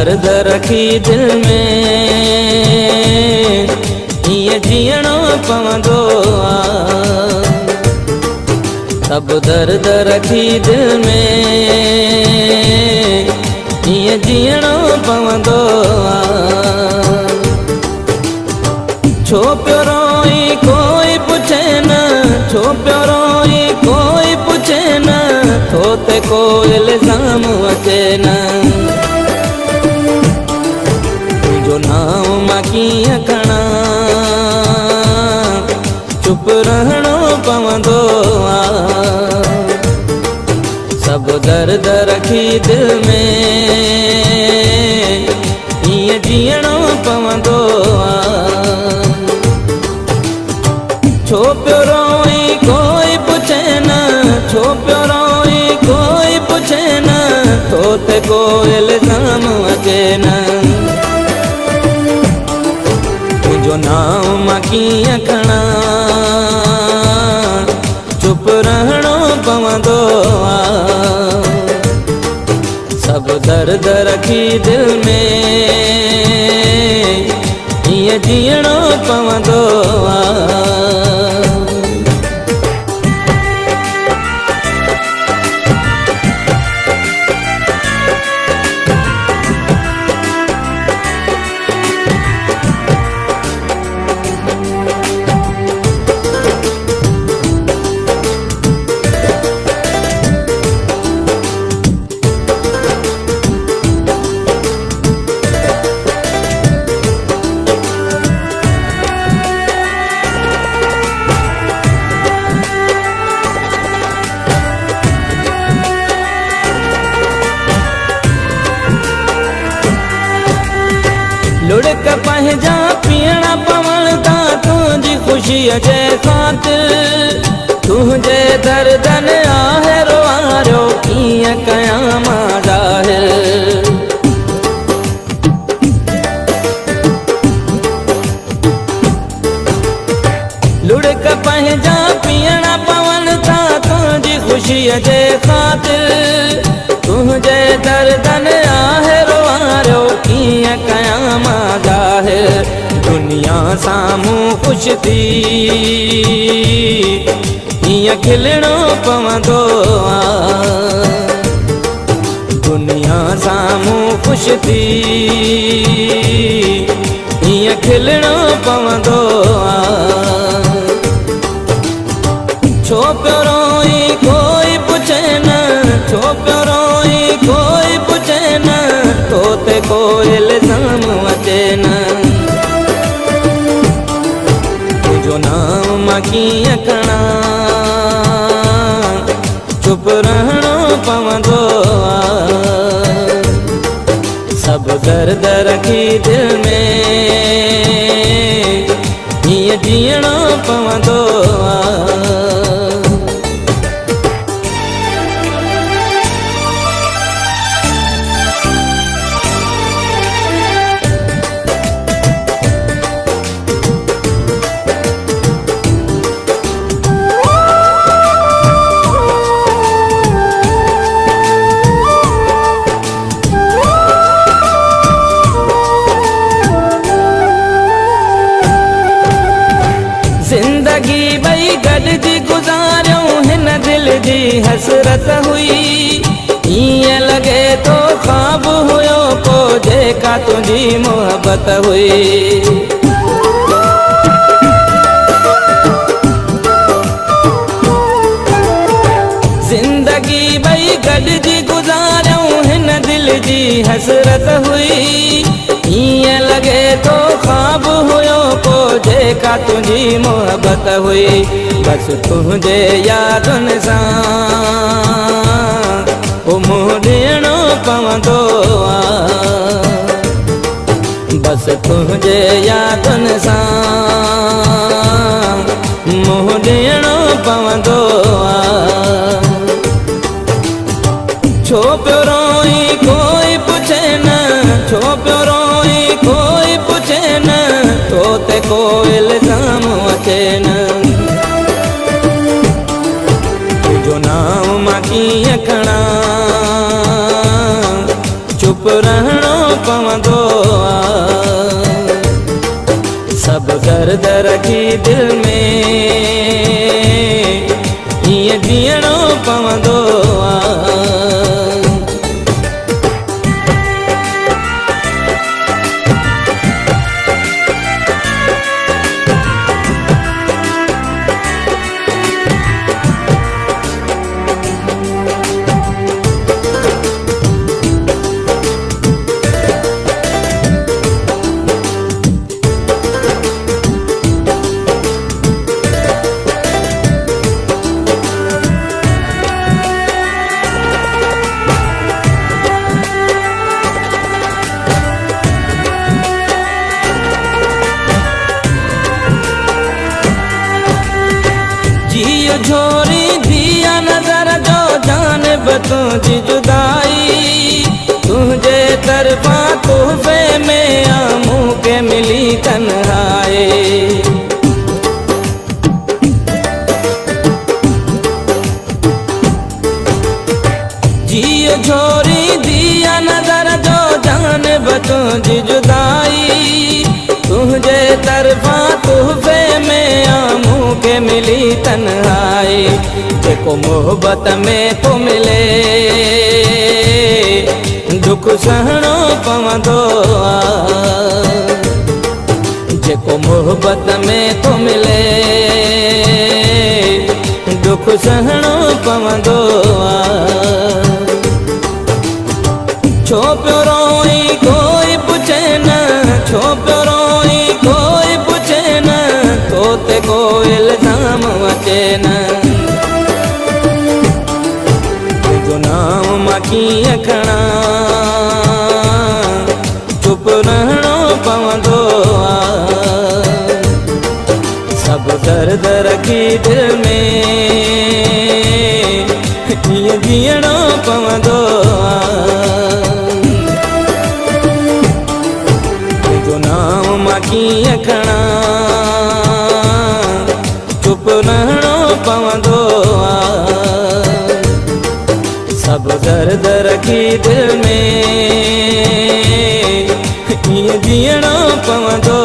दर्द रखी दिल में ये जीणो पवंदो आ। सब दर्द रखी दिल में ये जीणो पवंदो आ। छो पियो रोई कोई पुछे न, छो पियो रोई कोई पुछे न, तो ते को इल्ज़ाम अचे न। तुझो नाम मां कीअं खणा, चुप रहणो पवंदो आ। सब दर्द रखी दिल में ये जीणो पवंदो आ। छो पियो रोई कोई पुछे न, छो पियो रोई कोई पुछे न, तो ते को इल्ज़ाम अचे न। तुझो नाम मां कीअं खणा, चुप रहणो पवंदो आ। सब दर्द रखी दिल में ये जीणो पवंदो आ। लुढ़क पंहिंजा पीअण पवण था तुंहिंजी ख़ुशीअ जे ख़ातिर। तुंहिंजे दर्दन आहे रोआरियो कीअं कयां मां ज़ाहिर। लुढ़क पंहिंजा पीअण पवण था तुंहिंजी ख़ुशीअ जे ख़ातिर। तुंहिंजे दर्दन आहे रोआरियो कीअं कयां मां ज़ाहिर। दुनिया साम्हूं ख़ुशि थी हीअं खिलणो पवंदो आ। दुनिया साम्हूं ख़ुशि थी हीअं खिलणो पवंदो आ। छो पियो रोई कोई पुछे न, छो पियो रोई कोई पुछे न, तो ते को इल्ज़ाम अचे न। तुझो नाम मां कीअं खणा, चुप रहणो पवंदो आ। सब दर्द रखी दिल में ये जीणो पवंदो आ। ज़िंदगी ॿई गॾिजी गुज़ारियूं हिन दिल जी हसरत हुई। ईअं लॻे तो ख़्वाब हुयो को जेका तुंहिंजी मोहबत हुई। ज़िंदगी ॿई गॾिजी गुज़ारियूं हिन दिल जी हसरत हुई। ईअं लॻे तो ख़्वाब हुयो को जेका तुंहिंजी मोहबत हुई। बस तुंहिंजे यादुनि सां मुंहुं ॾियणो पवंदो आ। बस तुंहिंजे यादुनि सां मुंहुं ॾियणो पवंदो आ। छो पियो रोई कोई पुछे न, छो पियो रोई कोई पुछे न, तो ते को इल्ज़ाम अचे न। तुझो नाम मां कीअं खणा, चुप रहणो पवंदो। पवंदो आहे। सब दर्द रखी दिल में ईअं जीअणो पवंदो आहे। जियो झोरी दिया नजर जो जान तुझी जुदाई, तुझे तरफा तोहफे में आमू के मिली तन्हाई। जियो झोरी दिया नजर जो जान तुझी जुदाई, तुझे तरफा तोहफे में आमू के मिली तन्हाई। जेको मोहब्बत में तो मिले दुख सहणो पवंदो आहे। जेको मोहब्बत में तो मिले दुख सहणो पवंदो आहे। छो पियो रोई कोई पुछे न, छो पियो रोई कोई पुछे न, तो ते कोई इल्ज़ाम अचे न। तुंहिंजो नाम मां कीअं खणा, चुप रहणो पवंदो आहे। सब दर्द रखी दिल में कीअं जीअणो पवंदो आहे। नाम मां कीअं खणा, चुप रहणो पवंदो आहे। सब दर्द रखी दिल में कीअं जीअणो पवंदो